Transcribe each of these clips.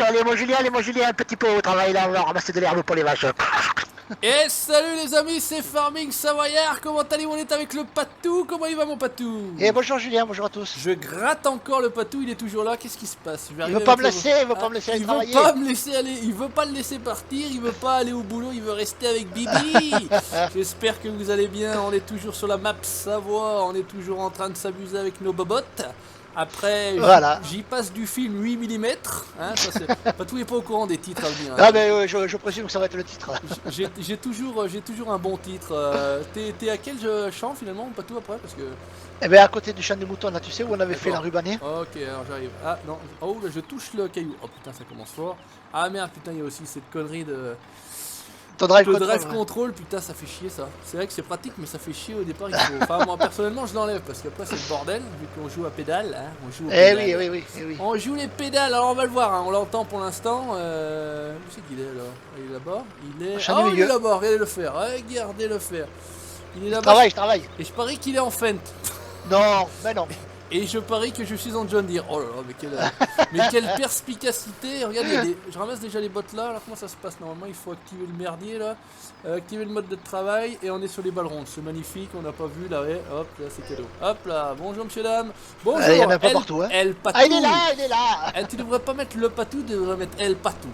allez, mon Julien, un petit peu au travail là, on va ramasser de l'herbe pour les vaches. Et salut les amis, c'est Farming Savoyard. Comment allez-vous? On est avec le Patou. Comment il va mon Patou? Et bonjour Julien, bonjour à tous. Je gratte encore le Patou, il est toujours là. Qu'est-ce qui se passe? Il veut pas me laisser, il veut pas me laisser aller travailler. Il veut pas me laisser aller, il veut pas le laisser partir, il veut pas aller au boulot, il veut rester avec Bibi. J'espère que vous allez bien. On est toujours sur la map Savoie, on est toujours en train de s'amuser avec nos bobottes. Après, voilà. J'y passe du film 8 mm. Hein, Patou n'est pas au courant des titres à venir. Hein. Ah, mais je présume que ça va être le titre. J'ai toujours un bon titre. T'es à quel champ finalement, Patou, après parce que... Eh bien, à côté du champ des moutons, là, tu sais où on avait fait la rubanée. Ok, alors j'arrive. Ah non, oh là, je touche le caillou. Oh putain, ça commence fort. Ah merde, putain, il y a aussi cette connerie de. Ton drive control, putain, ça fait chier ça. C'est vrai que c'est pratique, mais ça fait chier au départ. Enfin, moi personnellement, je l'enlève parce qu'après c'est le bordel, vu qu'on joue à pédale. Hein, on joue aux pédales. Oui. On joue les pédales, alors on va le voir, hein, on l'entend pour l'instant. Où c'est qu'il est là? Il est là-bas. Il est là-bas, regardez le faire. Regardez le faire. Il est là-bas. Je travaille. Et je parie qu'il est en feinte. Non, mais non. Et je parie que je suis en John Deere. Oh là là, mais quelle perspicacité. Regarde, je ramasse déjà les bottes là. Alors comment ça se passe normalement? Il faut activer le merdier là. Activer le mode de travail. Et on est sur les balles rondes. C'est magnifique, on n'a pas vu là. Ouais. Hop, là c'est cadeau. Hop là, bonjour monsieur dame. Bonjour. Il y en a pas partout. Hein. El Patou. Ah, il est là. Tu devrais pas mettre le Patou, tu devrais mettre El Patou.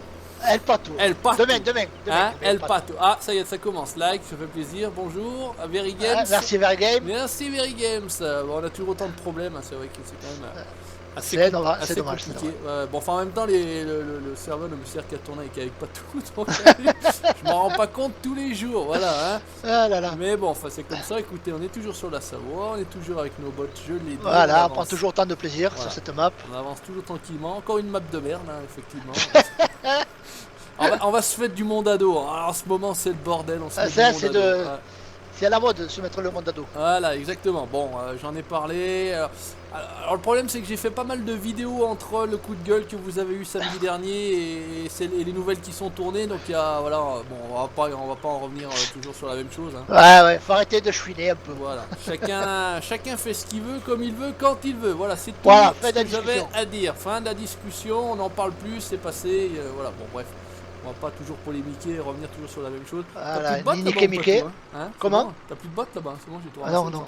El Patou. Demain. Hein? El Patou. Ah, ça y est, ça commence. Like, ça fait plaisir. Bonjour. Very Games. Merci Very Games. Merci Very Games. Bon, on a toujours autant de problèmes. Hein. C'est vrai que c'est quand même assez dommage. compliqué. Bon, enfin, en même temps, le serveur ne me sert qu'à tourner avec Patou. Donc, je m'en rends pas compte tous les jours. Voilà. Hein. Ah là là. Mais bon, enfin, c'est comme ça. Écoutez, on est toujours sur la Savoie. On est toujours avec nos bottes. Je l'ai dit. Voilà, on prend toujours autant de plaisir sur cette map. On avance toujours tranquillement. Encore une map de merde, hein, effectivement. On va se mettre du monde ado. Alors, en ce moment, c'est le bordel. C'est à la mode de se mettre le monde ado. Voilà, exactement. Bon, j'en ai parlé. Alors, le problème, c'est que j'ai fait pas mal de vidéos entre le coup de gueule que vous avez eu samedi dernier et les nouvelles qui sont tournées. Donc, il y a, voilà, bon, on va pas en revenir toujours sur la même chose. Hein. Ouais, faut arrêter de chouiner un peu. Voilà, chacun fait ce qu'il veut, comme il veut, quand il veut. Voilà, c'est tout ce que j'avais à dire. Fin de la discussion, on n'en parle plus, c'est passé. Voilà, bon, bref. On va pas toujours polémiquer et revenir toujours sur la même chose. Voilà, t'as plus de bottes Mickey. Hein, comment? T'as plus de bottes là-bas, c'est bon, j'ai tout ramassé. Non.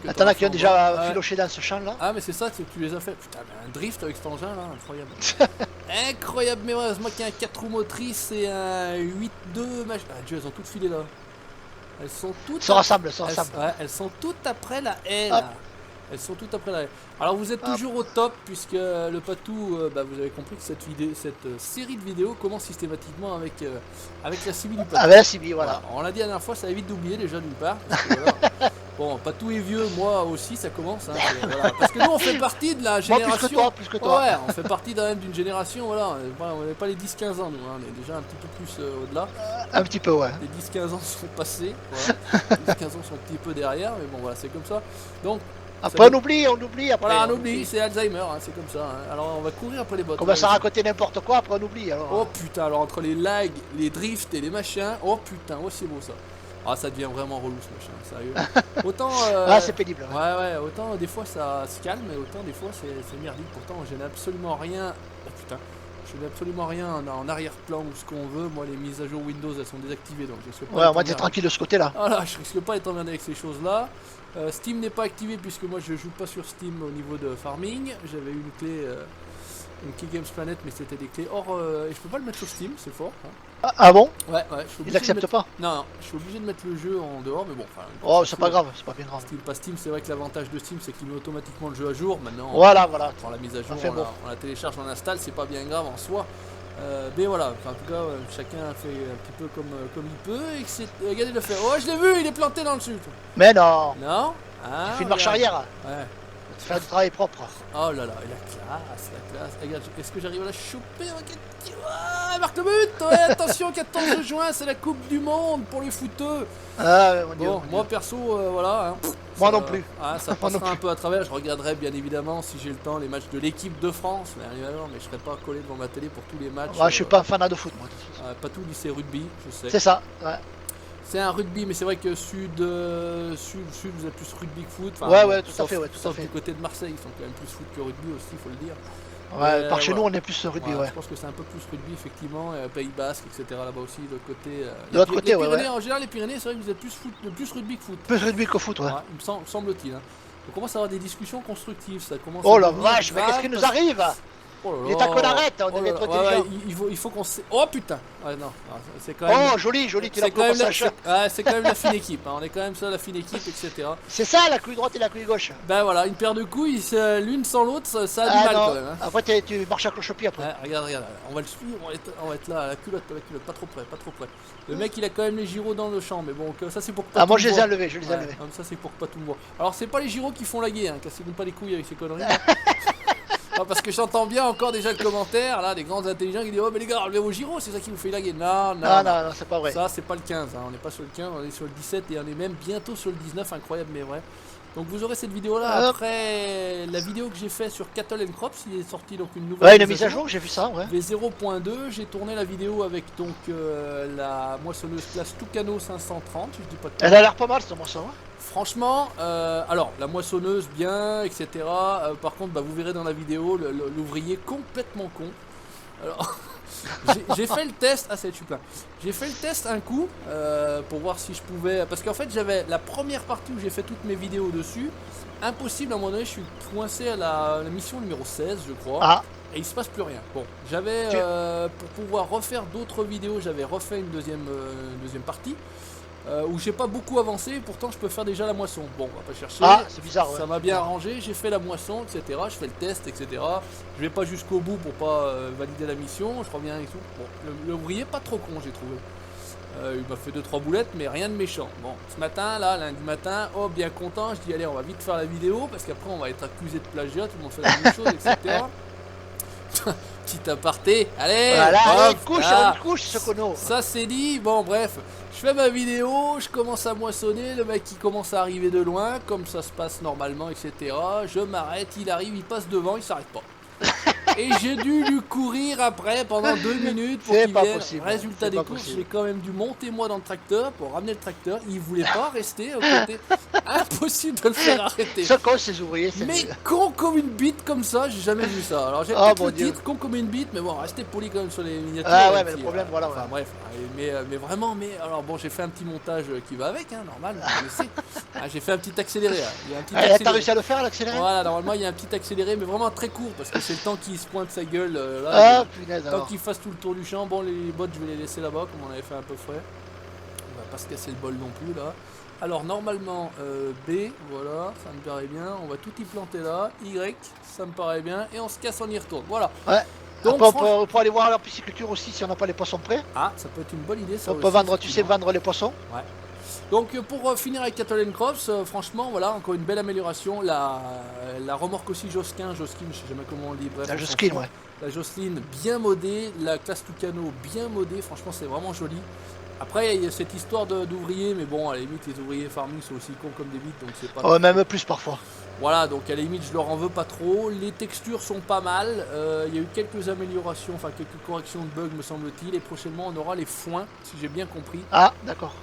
Attends, là, qui ont déjà filoché dans ce champ là. Ah, mais c'est ça, tu les as fait. Putain, mais un drift avec cet engin là, incroyable. Incroyable, mais heureusement qu'il y a un 4 roues motrices et un 8-2 machin. Ah, Dieu, elles ont toutes filé là. Elles sont toutes. Ça rassemble. Elles sont toutes après la haie là. Elles sont toutes après la haie. Alors vous êtes toujours au top puisque le Patou, vous avez compris que cette série de vidéos commence systématiquement avec la CB du Patou. Avec la CB, voilà. On l'a dit la dernière fois, ça évite d'oublier déjà d'une part. Parce que, voilà. Bon, Patou est vieux, moi aussi ça commence. Hein, voilà. Parce que nous on fait partie de la génération. Moi plus que toi. Ouais, on fait partie d'une génération, voilà. On n'est pas les 10-15 ans nous, hein, on est déjà un petit peu plus au-delà. Un petit peu, ouais. Les 10-15 ans sont passés. Voilà. Les 10-15 ans sont un petit peu derrière, mais bon voilà, c'est comme ça. Donc. Après on oublie après. Voilà, on oublie, c'est Alzheimer, hein, c'est comme ça. Hein. Alors on va courir après les bottes. On va s'en raconter n'importe quoi, après on oublie alors. Oh putain, alors entre les lags, les drifts et les machins, oh putain, oh c'est beau ça. Ah ça devient vraiment relou ce machin, sérieux. Autant... Ah c'est pénible. Ouais, autant des fois ça se calme, et autant des fois c'est merdique. Pourtant je n'ai absolument rien... Oh putain. Je n'ai absolument rien en arrière-plan ou ce qu'on veut. Moi, les mises à jour Windows, elles sont désactivées, donc je risque pas. Ouais, on va être tranquille de ce côté-là. Voilà, je risque pas d'être emmerdé avec ces choses-là. Steam n'est pas activé puisque moi je joue pas sur Steam au niveau de farming. J'avais une clé, une Key Games Planet, mais c'était des clés. Or, je peux pas le mettre sur Steam, c'est fort. Hein. Ah bon? Ouais, je suis obligé. Ils acceptent pas? Non, je suis obligé de mettre le jeu en dehors, mais bon. Oh, c'est pas grave, c'est pas bien grave. Steam, pas Steam, c'est vrai que l'avantage de Steam, c'est qu'il met automatiquement le jeu à jour. Maintenant, voilà. On prend la mise à jour, on la télécharge, on l'installe, c'est pas bien grave en soi. Mais voilà, en tout cas, chacun fait un petit peu comme il peut. Et regardez le faire. Oh, je l'ai vu, il est planté dans le sud. Mais non. Non. Tu fais une marche arrière. Ouais. Faire du travail propre. Oh là là, et la classe. Regarde, est-ce que j'arrive à la choper? Ouais, marque le but. Ouais, attention, 14 juin, c'est la Coupe du Monde pour les footeux. Ah, mon Dieu, bon, moi perso, voilà. Hein, moi non plus. Ça passera un peu à travers. Je regarderai bien évidemment si j'ai le temps les matchs de l'équipe de France. Mais je serai pas collé devant ma télé pour tous les matchs. Ouais, je suis pas un fanat de foot, moi. Pas tout lycée rugby, je sais. C'est ça, ouais. C'est un rugby, mais c'est vrai que sud, vous êtes plus rugby que foot. Enfin, ouais, tout à fait, sauf du côté de Marseille, ils sont quand même plus foot que rugby aussi, il faut le dire. Ouais, Mais, par chez nous, voilà. on est plus rugby, Voilà, ouais. je pense que c'est un peu plus rugby, effectivement. Pays Basque, etc. Là-bas aussi, de l'autre côté. De l'autre côté, les ouais, Pyrénées, ouais. en général, les Pyrénées, c'est vrai que vous êtes plus rugby que foot. Plus rugby qu'au foot, ouais. Ouais, semble-t-il. Hein. On commence à avoir des discussions constructives. Ça commence Oh à la devenir vache, mais grave qu'est-ce qui nous parce- arrive? Oh là Il est là. temps qu'on arrête, on Oh devait là être là. Ouais, intelligent. il faut qu'on se... Oh putain. Ouais, non, c'est quand même... Oh, joli, joli, tu l'as C'est pris quand, au même la... passage. c'est quand même la fine équipe. Hein. On est quand même ça, la fine équipe, etc. C'est ça, la couille droite et la couille gauche. Ben voilà, une paire de couilles, l'une sans l'autre, ça a du Ah mal non, quand même. Hein. après tu marches à cloche-pied après. Ouais, regarde, on va le suivre, on va être là, à la culotte, pas trop près. Le mec il a quand même les gyros dans le champ, mais bon, ça c'est pour que pas Ah, tout moi le je les ai voit. enlevés, je les ai enlevés. Ouais, ça c'est pour que pas tout le voit. Alors c'est pas les gyros qui font la guerre, hein, cassez-vous pas les couilles avec ces conneries. Non, parce que j'entends bien encore déjà le commentaire, là, des grands intelligents qui disent oh mais les gars, enlevez vos gyros, c'est ça qui vous fait la guerre. Non, C'est pas vrai. ça c'est pas le 15, hein. On n'est pas sur le 15, on est sur le 17 et on est même bientôt sur le 19, incroyable mais vrai. Donc vous aurez cette vidéo là après la vidéo que j'ai fait sur Cattle and Crops, il est sorti donc une nouvelle Ouais, une mise à jour, j'ai vu ça, ouais. V0.2, j'ai tourné la vidéo avec donc la moissonneuse classe Tucano 530, si je dis pas de Elle a l'air pas mal cette moisson. Hein. Franchement, alors la moissonneuse bien, etc. Par contre, bah, vous verrez dans la vidéo l'ouvrier complètement con. Alors, j'ai fait le test. Ah, c'est super. J'ai fait le test un coup pour voir si je pouvais. Parce qu'en fait, j'avais la première partie où j'ai fait toutes mes vidéos dessus. Impossible à un moment donné, je suis coincé à la mission numéro 16, je crois. Ah. Et il se passe plus rien. Bon, j'avais pour pouvoir refaire d'autres vidéos, j'avais refait une deuxième partie. Où j'ai pas beaucoup avancé, pourtant je peux faire déjà la moisson. Bon, on va pas chercher. Ah, c'est bizarre, ouais. Ça m'a bien arrangé, j'ai fait la moisson, etc. Je fais le test, etc. Je vais pas jusqu'au bout pour pas valider la mission, je reviens et tout. Bon, l'ouvrier pas trop con, j'ai trouvé. Il m'a fait 2-3 boulettes, mais rien de méchant. Bon, ce matin, là, lundi matin, oh, bien content, je dis allez, on va vite faire la vidéo, parce qu'après on va être accusé de plagiat, tout le monde fait la même chose, etc. Petit aparté, allez, voilà, hop, une couche ce cono. Ça c'est dit, bon bref, je fais ma vidéo, je commence à moissonner, le mec il commence à arriver de loin, comme ça se passe normalement, etc. Je m'arrête, il arrive, il passe devant, il s'arrête pas. Et j'ai dû lui courir après pendant 2 minutes pour qu'il vienne. Possible. Résultat des courses, j'ai quand même dû monter moi dans le tracteur pour ramener le tracteur. Il voulait pas rester au côté. Impossible de le faire arrêter. Ce con, ces ouvriers, c'est Mais con comme une bite comme ça, j'ai jamais vu ça. Alors j'ai peut-être le titre, con comme une bite, mais bon, restez poli quand même sur les miniatures. Ah ouais, mais le problème, voilà. Enfin bref, mais vraiment, alors bon, j'ai fait un petit montage qui va avec, hein, normal, vous le savez. J'ai fait un petit accéléré. Il y a un petit accéléré. T'as réussi à le faire, l'accéléré? Voilà, normalement il y a un petit accéléré, mais vraiment très court, parce que c'est le temps qui se pointe sa gueule. Là, Ah punaise tant alors. qu'il fasse tout le tour du champ, bon les bottes je vais les laisser là-bas comme on avait fait un peu frais. On va pas se casser le bol non plus là. Alors normalement B, voilà, ça me paraît bien, on va tout y planter là, Y, ça me paraît bien, et on se casse, on y retourne, voilà. Ouais. Donc Après, on peut aller voir la pisciculture aussi si on n'a pas les poissons prêts. Ah, ça peut être une bonne idée ça On aussi, peut vendre, tu sais, vendre les poissons. Ouais. Donc pour finir avec Cattle and Crops, franchement voilà, encore une belle amélioration. La remorque aussi Josquin, je sais jamais comment on le dit, bref. La Josquin, ouais. La Jocelyne bien modée, la classe Tucano bien modée, franchement c'est vraiment joli. Après il y a cette histoire d'ouvriers, mais bon à la limite les ouvriers farming sont aussi cons comme des bites, donc c'est pas... Oh, même plus parfois. Voilà, donc à la limite je leur en veux pas trop, les textures sont pas mal, il y a eu quelques améliorations, enfin quelques corrections de bugs me semble-t-il, et prochainement on aura les foins, si j'ai bien compris. Ah, d'accord.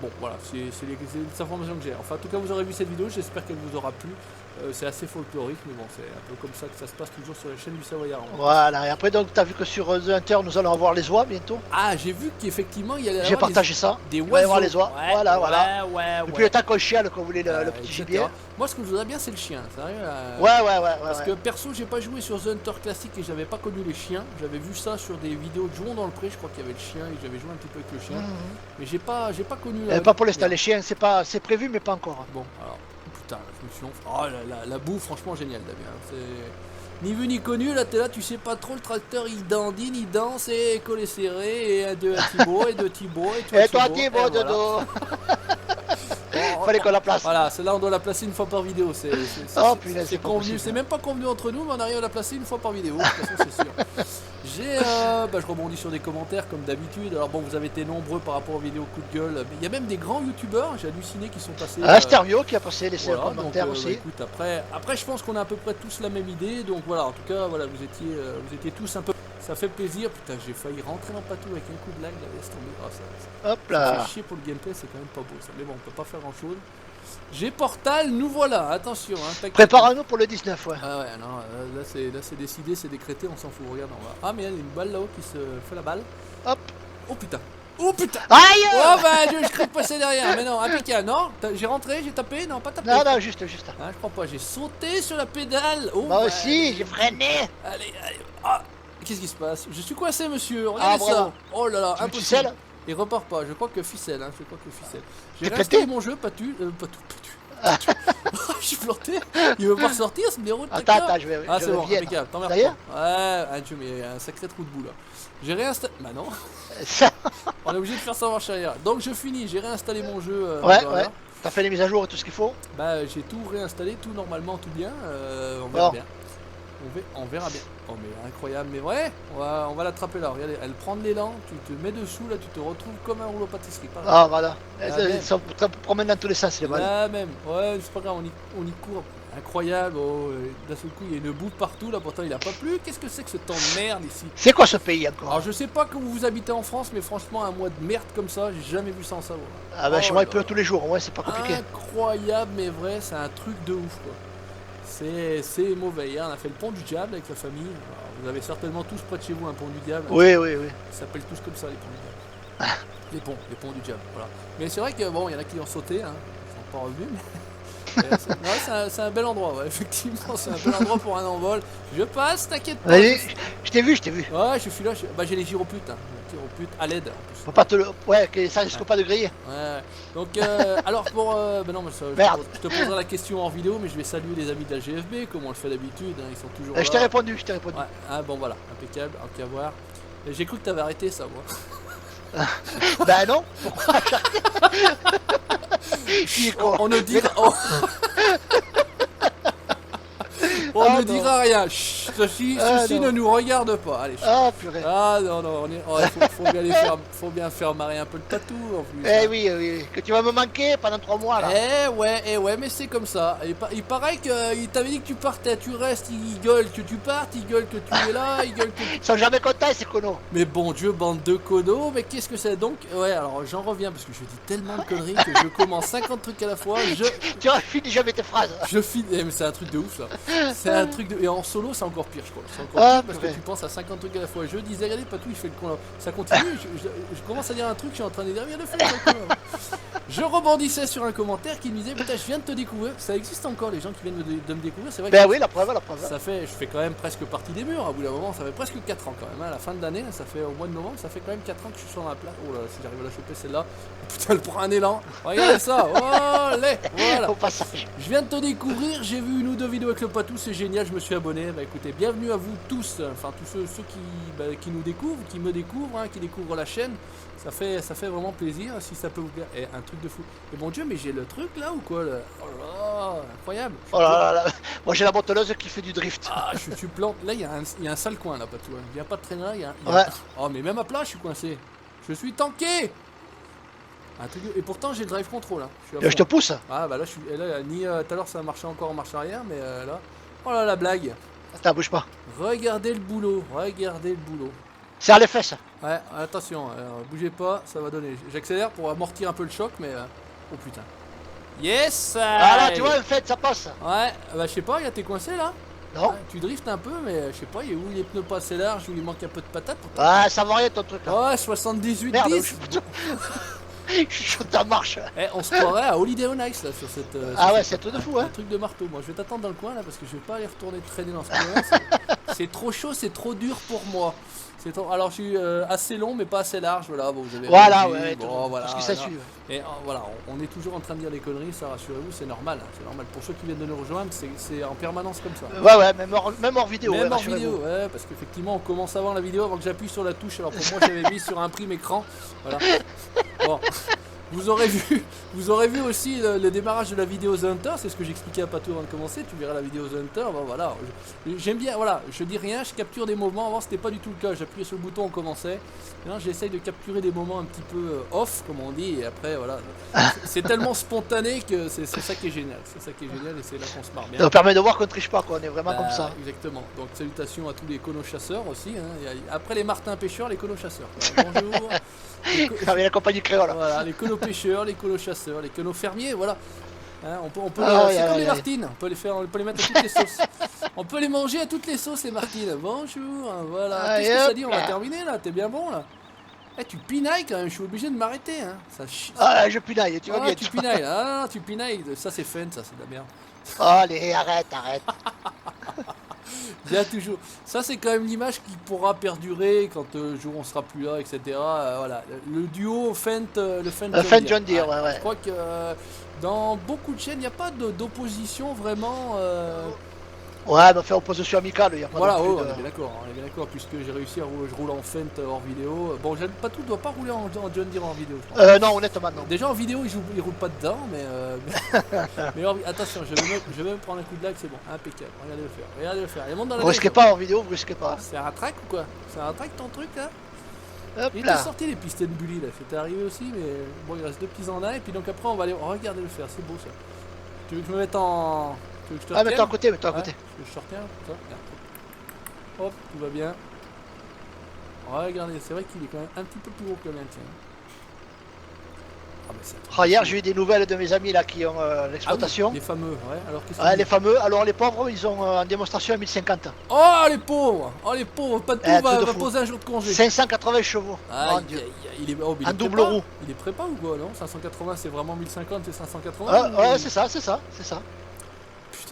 Bon voilà, c'est les informations que j'ai. Enfin en tout cas vous aurez vu cette vidéo, j'espère qu'elle vous aura plu. C'est assez folklorique, mais bon c'est un peu comme ça que ça se passe toujours sur la chaîne du Savoyard. Voilà, et après donc t'as vu que sur The Hunter nous allons avoir les oies bientôt. Ah j'ai vu qu'effectivement il y a J'ai partagé ça. Des oiseaux. On va y voir les oies. Ouais, voilà. Ouais. Depuis le temps qu'on chiale, qu'on voulait le petit gibier. Moi ce que je voudrais bien c'est le chien, sérieux. Ouais. Parce que perso j'ai pas joué sur The Hunter classique et j'avais pas connu les chiens. J'avais vu ça sur des vidéos de Jouons dans le Pré, je crois qu'il y avait le chien et j'avais joué un petit peu avec le chien. Mais j'ai pas connu. Pas pour l'instant, les chiens, c'est prévu mais pas encore. Bon alors, putain, je me suis oh la boue franchement géniale Damien. C'est ni vu ni connu, là t'es là, tu sais pas trop, le tracteur il dandine, il danse et collé serré et un Thibaut et deux Thibaut et toi Thibaut de dos. Fallait qu'on la place. Voilà, celle-là on doit la placer une fois par vidéo. C'est convenu, c'est même pas convenu entre nous, mais on arrive à la placer une fois par vidéo. De toute façon, c'est sûr. Je rebondis sur des commentaires comme d'habitude. Alors bon, vous avez été nombreux par rapport aux vidéos coup de gueule. Mais il y a même des grands youtubeurs, j'ai halluciné, qui sont passés. Stervio qui a passé les commentaires aussi. Écoute, après, je pense qu'on a à peu près tous la même idée. Donc voilà, en tout cas, voilà, vous étiez tous un peu. Ça fait plaisir. Putain, j'ai failli rentrer dans le patou avec un coup de lag. Là, laisse tomber. Hop là. Ça fait chier pour le gameplay, c'est quand même pas beau ça. Mais bon, on peut pas faire grand chose. J'ai Portal, nous voilà, attention. Hein, prépare-nous pour le 19, ouais. Ah ouais, non, là c'est décidé, c'est décrété, on s'en fout, regarde, on va... Ah mais il y a une balle là-haut qui se fait la balle. Hop. Oh putain. Oh putain. Aïe. Oh bah je crois que passer derrière, mais non, impeccable, non. J'ai rentré, j'ai tapé, non pas tapé. Non, juste. Ah, je crois pas, j'ai sauté sur la pédale. Oh, Moi aussi, j'ai freiné. Allez. Ah. Qu'est-ce qui se passe? Je suis coincé, monsieur, regardez ça. Bravo. Oh là là, Tu impossible. ficelle. Il repart pas, je crois que ficelle, hein, je crois que ficelle. J'ai T'es réinstallé pété mon jeu, pas tu. Je suis planté, il veut pas ressortir, ce blaireau de Attends, caca. je vais. Ah je c'est bon, reviens. impeccable, t'emmerdes Ça y est pas. Ouais, Dieu, mais il y a un sacré trou de boue là. J'ai réinstallé. Bah non, Ça. on est obligé de faire ça en marche arrière. Donc je finis, j'ai réinstallé mon jeu. Ouais. voilà. T'as fait les mises à jour et tout ce qu'il faut. Bah j'ai tout réinstallé, tout normalement, tout bien. On verra bien. On verra bien. Oh mais incroyable, mais vrai, on va l'attraper là, regardez, elle prend de l'élan, tu te mets dessous là, tu te retrouves comme un rouleau pâtisserie. Ah voilà. même. Ils sont promènent dans tous les sens, les balles. Là même, ouais, c'est pas grave, on y court. Incroyable, oh, d'un seul coup il y a une boue partout là, pourtant il a pas plu. Qu'est-ce que c'est que ce temps de merde ici? C'est quoi ce pays encore? Alors je sais pas que vous habitez en France, mais franchement un mois de merde comme ça, j'ai jamais vu ça en savoir. Ah bah chez moi il pleut tous les jours, ouais c'est pas compliqué. Incroyable mais vrai, c'est un truc de ouf quoi. C'est mauvais. Hier, on a fait le pont du diable avec la famille. Alors, vous avez certainement tous près de chez vous un pont du diable. Oui. Ils s'appellent tous comme ça, les ponts du diable. Les ponts du diable, voilà. Mais c'est vrai que bon, il y en a qui ont sauté, hein. Ils sont pas revenus, mais... c'est un bel endroit, ouais. Effectivement, c'est un bel endroit pour un envol. Je passe, t'inquiète pas. Vas-y, je t'ai vu. Ouais, je suis là. Bah, j'ai les gyroputes, hein. Les gyroputes à l'aide en plus. Faut pas te le... Ouais, que ça risque pas de griller. Ouais. Donc, alors pour... ben non, mais ça, Merde. je te poserai la question hors vidéo, mais je vais saluer les amis de la GFB, comme on le fait d'habitude, hein, ils sont toujours là. Je t'ai répondu. Ouais, ah bon voilà, impeccable, ok à voir. J'ai cru que t'avais arrêté ça, moi. Bah non. Pourquoi On ne dira... On ne dira rien. Chut, ceci ne nous regarde pas. Allez. Ah purée. Ah non, faut bien faire marrer un peu le tatou en plus. Eh oui. Que tu vas me manquer pendant 3 mois là. Eh ouais, mais c'est comme ça. Il paraît qu'il t'avait dit que tu partais, tu restes, il gueule que tu partes, il gueule que tu es là, il gueule que tu... Ils sont jamais contents ces connos. Mais bon Dieu, bande de codos, mais qu'est-ce que c'est donc? Ouais, alors j'en reviens parce que je dis tellement de conneries que je commence 50 trucs à la fois. Tu finis jamais tes phrases. Je finis, mais c'est un truc de ouf ça. C'est un truc de... Et en solo, c'est encore pire, je crois. C'est encore pire parce que tu penses à 50 trucs à la fois. Je disais, regardez, Patou, il fait le con là. Ça continue, je commence à dire un truc, je suis en train de dire, viens de faire le con, là. Je rebondissais sur un commentaire qui me disait, putain, je viens de te découvrir. Ça existe encore, les gens qui viennent de me découvrir. C'est vrai que Ben oui, la preuve. ça fait, je fais quand même presque partie des murs. À bout d'un moment, ça fait presque 4 ans quand même. Hein. À la fin de l'année, ça fait au mois de novembre, ça fait quand même 4 ans que je suis sur la place. Oh là, si j'arrive à la choper celle-là, putain, elle prend un élan. Regardez ça, olé, voilà. Au passage. Je viens de te découvrir, j'ai vu une ou deux vidéos avec le Patou, c'est génial, je me suis abonné. Bah écoutez, bienvenue à vous tous, enfin tous ceux qui nous découvrent, qui me découvrent, hein, qui découvrent la chaîne. Ça fait vraiment plaisir si ça peut vous plaire. Et un truc de fou. Et mon Dieu, mais j'ai le truc là ou quoi là? Oh là là, incroyable. Oh là là. Moi j'ai la botteleuse qui fait du drift. Ah, je plante. Là, il y a un sale coin là, Patou. Il n'y a pas de traîneau là. Ouais. Oh, mais même à plat, je suis coincé. Je suis tanké. Un truc Et pourtant, j'ai le drive control. Hein. Je te pousse. Ah, bah là, je suis. Et là, ni tout à l'heure, ça marchait encore en marche arrière, mais là. Oh là, la blague. Attends, bouge pas. Regardez le boulot. Serre les fesses. Ouais, attention, bougez pas, ça va donner. J'accélère pour amortir un peu le choc, mais. Oh putain. Yes! Ah là, tu vois, en fait, ça passe. Ouais, bah je sais pas, t'es coincé là? Non. Ouais, tu driftes un peu, mais je sais pas, il y a où les pneus pas assez larges, où il manque un peu de patate. Ah, ça va rien ton truc là. Ouais, 78 Merde, 10. Je suis chaud de marche. Eh, on se croirait à Holiday on Ice là sur cette. Ah ouais, c'est tout de fou, hein. Un truc de marteau. Moi, je vais t'attendre dans le coin là parce que je vais pas aller retourner traîner dans ce coin. C'est trop chaud, c'est trop dur pour moi. Alors, je suis assez long, mais pas assez large. Voilà, bon, vous avez. Voilà, réagi. ouais, bon, voilà. parce que ça suit. Et voilà, on est toujours en train de dire des conneries, ça rassurez-vous, c'est normal. Hein, c'est normal. Pour ceux qui viennent de nous rejoindre, c'est en permanence comme ça. Ouais, même hors vidéo. Même ouais, hors vidéo, ouais, parce qu'effectivement, on commence à voir la vidéo avant que j'appuie sur la touche. Alors pour moi, j'avais mis sur imprime écran. Voilà. Bon. Vous aurez vu aussi le démarrage de la vidéo The Hunter, c'est ce que j'expliquais à Patou avant de commencer, tu verras la vidéo The Hunter, bon, voilà, j'aime bien, voilà, je dis rien, je capture des moments, avant c'était pas du tout le cas, j'appuyais sur le bouton, on commençait, maintenant j'essaye de capturer des moments un petit peu off, comme on dit, et après voilà, c'est tellement spontané que c'est ça qui est génial, et c'est là qu'on se marre bien. Ça nous permet de voir qu'on triche pas, quoi, on est vraiment comme ça. Exactement, donc salutations à tous les conos-chasseurs aussi, hein. Après les martins pêcheurs, les conos-chasseurs, voilà. Bonjour. Avec la compagnie créole. Voilà, les conos-pêcheurs, les conos-chasseurs, les conos-fermiers, voilà. Hein, on peut Ah, c'est ouais, comme ouais, les ouais. martines, on peut les mettre à toutes les sauces. On peut les manger à toutes les sauces, les martines. Bonjour, voilà. Allez, Qu'est-ce que ça hop dit? On va là. terminer là, t'es bien bon là. Eh, tu pinailles quand même, je suis obligé de m'arrêter. Hein. Ça chie. Ah, je pinaille, tu vois Ah, bien. tu pinailles, ah, tu pinailles. Ça, c'est fun, ça, c'est de la merde. Allez, arrête. Il y a toujours. Ça, c'est quand même l'image qui pourra perdurer quand le jour on sera plus là, etc. Voilà. Le duo Fent, le Fent Fent John Deere, ouais. Je crois que dans beaucoup de chaînes, il n'y a pas d'opposition vraiment. Ouais, mais faire opposition amicale, il n'y a pas Voilà, non plus oh, de... on est bien d'accord, puisque j'ai réussi à rouler, je roule en Fent hors vidéo. Bon, j'aime pas tout, doit pas rouler en John Deere en vidéo, je crois. Non, honnêtement, non. Déjà en vidéo, il roule pas dedans, mais. Attention, je vais me prendre un coup de lag, c'est bon, impeccable. Regardez le faire. Il monte dans la Vous risquez pas en vidéo, vous risquez pas. C'est un track ou quoi? C'est un track ton truc là? Hop Il était là. sorti les pistes bully là, c'était arrivé aussi, mais bon, il reste 2 petits en un, et puis donc après on va aller regarder le faire, c'est beau ça. Tu veux que je me mette en. Tu veux que je te Ah, retienne? mets-toi à côté, mets-toi à côté. Tu veux que je te retiens? Ça, regarde. Hop, tout va bien. Regardez, c'est vrai qu'il est quand même un petit peu plus gros que le mien, tiens. Ah, bah c'est un truc Ah, hier, de fou. j'ai eu des nouvelles de mes amis là qui ont l'exploitation. Ah oui, les fameux, ouais. Alors qu'est-ce Ouais, que les fameux. Alors, les pauvres, ils ont en démonstration à 1050. Oh les pauvres! Oh les pauvres! Pas tout Truc va de fou. poser un jour de congé. 580 chevaux. Mon Aïe, Dieu. aïe, aïe, il est, oh, mais il Un est double prépa. roue. Il est prépa ou quoi, non? 580 c'est vraiment 1050, c'est 580? Ah, ou- ouais, c'est ça. Putain,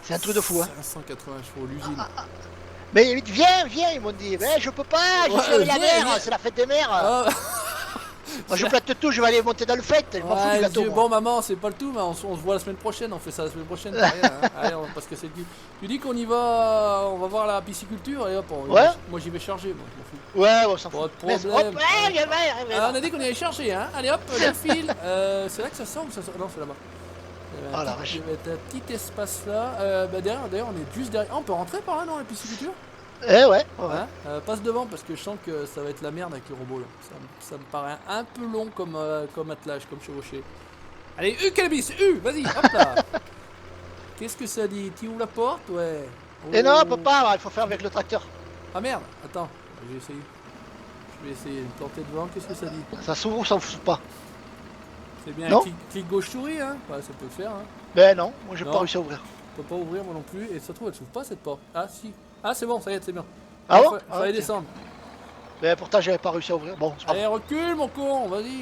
C'est un truc de fou, hein. 580 chevaux, l'usine. Mais viens, ils m'ont dit. Mais je peux pas, j'ai Ouais, fait la viens, mer, viens. c'est la fête des mers. Ah, Moi, je plate tout, je vais aller monter dans le fête. Je m'en fous ouais, du gâteau. Dieu, moi. bon maman, c'est pas le tout, mais on se voit la semaine prochaine, on fait ça la semaine prochaine, pas rien, hein. Allez, parce que c'est le but. Tu dis qu'on y va, on va voir la pisciculture, et hop, Ouais. moi j'y vais charger, moi, je m'en fous. Ouais, on s'en Pas fout. de Mais- problème. hop, ouais, viens, Ah, on a dit qu'on allait charger, hein. Allez hop, le fil. C'est là que ça sort ou ça sort? Non, c'est là-bas. Il y avait Oh, la vache. il y avait un petit espace là. Derrière, on est juste derrière. Ah, on peut rentrer par là, non, la pisciculture? Eh ouais. Hein, passe devant parce que je sens que ça va être la merde avec le robot là. Ça me paraît un peu long comme attelage, comme chevauché. Allez, cannabis, vas-y, hop là. Qu'est-ce que ça dit? Tu ouvres la porte? Ouais. Et non, Oh. on peut pas, il faut faire avec le tracteur. Ah merde, attends, je vais essayer. Je vais essayer de me planter devant, qu'est-ce que ça dit? Ça s'ouvre ou ça s'ouvre pas? C'est bien, Non. clic gauche souris, hein? Ouais, ça peut le faire, hein. Ben non, moi j'ai Non. pas réussi à ouvrir. Je peux pas ouvrir moi non plus, et ça se trouve elle s'ouvre pas cette porte. Ah si. Ah c'est bon, ça y est, c'est bien. Ah Il bon? fallait Ok. descendre. Ben pourtant j'avais pas réussi à ouvrir. Bon, c'est pas Allez, recule mon con, vas-y.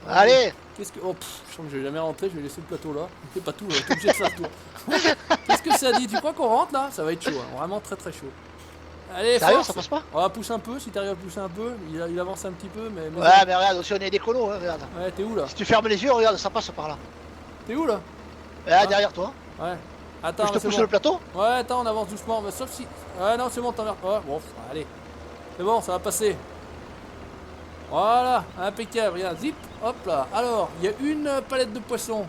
grave. Allez. Qu'est-ce que. Oh, je sens que je vais jamais rentrer, je vais laisser le plateau là. On fait pas tout, on est obligé de faire le tour. Qu'est-ce que ça dit? Tu crois qu'on rentre là? Ça va être chaud, hein. Vraiment très très chaud. Allez, Sérieux, force. ça passe pas? On va pousser un peu, si t'arrives à pousser un peu. Il avance un petit peu, mais. Ouais, mais regarde, aussi on est des colos, hein, regarde. Ouais, t'es où là? Si tu fermes les yeux, regarde, ça passe par là. T'es où là? Ah, derrière toi. Ouais. Attends, Je te c'est pousse bon. le plateau? Ouais, attends, on avance doucement, mais sauf si. Ouais, non, c'est bon, t'emmerdes. Ouais, bon, allez. C'est bon, ça va passer. Voilà, impeccable, regarde, zip, hop là. Alors, il y a une palette de poissons.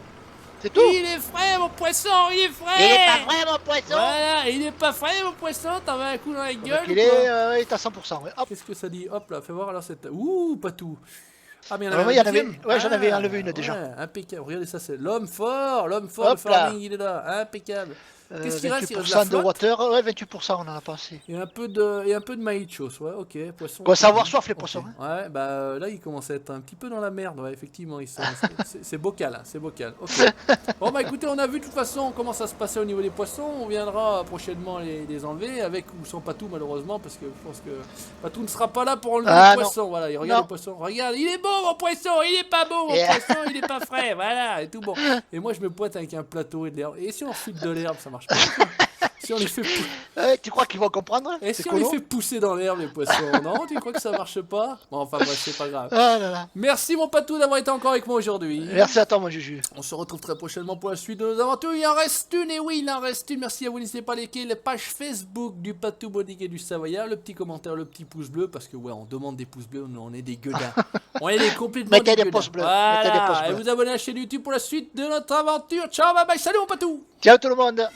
C'est tout? Il est frais, mon poisson, il est frais! Il est pas vrai, mon poisson! Voilà, il est pas frais, mon poisson, t'en mets un coup dans la gueule Donc, ou il quoi? est à 100%. Ouais. Hop. Qu'est-ce que ça dit? Hop là, fais voir alors cette. Ouh, pas tout. Ah, mais il y en Ouais, avait il y un en avait- deuxième. ouais, j'en avais Ah, enlevé une déjà. ouais, impeccable. Regardez ça, c'est l'homme fort, le Hop là. farming, il est là, impeccable. Qu'est-ce qu'il reste? Il reste de la 28% de flotte. water, ouais, 28%, on en a passé. Et un peu de maïchos, ouais, ok, poisson. Quoi, savoir soif, les Ok. poissons. Hein. Ouais, bah là, il commence à être un petit peu dans la merde, ouais, effectivement, c'est bocal, hein, c'est bocal. Ok. Bon, bah écoutez, on a vu de toute façon comment ça se passait au niveau des poissons, on viendra prochainement les enlever, avec ou sans Patou, malheureusement, parce que je pense que Patou ne sera pas là pour enlever Ah, les non. poissons. Voilà, il regarde Non. les poissons, regarde, il est beau mon poisson, il est pas beau mon Yeah. poisson, il est pas frais, voilà, et tout bon. Et moi, je me pointe avec un plateau et de l'herbe. Et si on file de l'herbe, ça marche pas. Si on les fait Tu crois qu'ils vont comprendre? et C'est si on les colo. fait pousser dans l'herbe, les poissons? Non, tu crois que ça marche pas? Bon, enfin bref, c'est pas grave. Ah là là. Merci mon Patou d'avoir été encore avec moi aujourd'hui. Merci à toi, mon Juju. On se retrouve très prochainement pour la suite de nos aventures. Il en reste une, et oui, il en reste une. Merci à vous, n'hésitez pas à liker la page Facebook du Patou Bodic et du Savoyard, le petit commentaire, le petit pouce bleu, parce que ouais, on demande des pouces bleus, on est des gueudins. On est des complètement Mettez des gueudins. pouces bleus, Voilà. mettez des pouces Et bleus. vous abonnez à la chaîne YouTube pour la suite de notre aventure. Ciao, bye bye, salut mon Patou. Ciao tout le monde.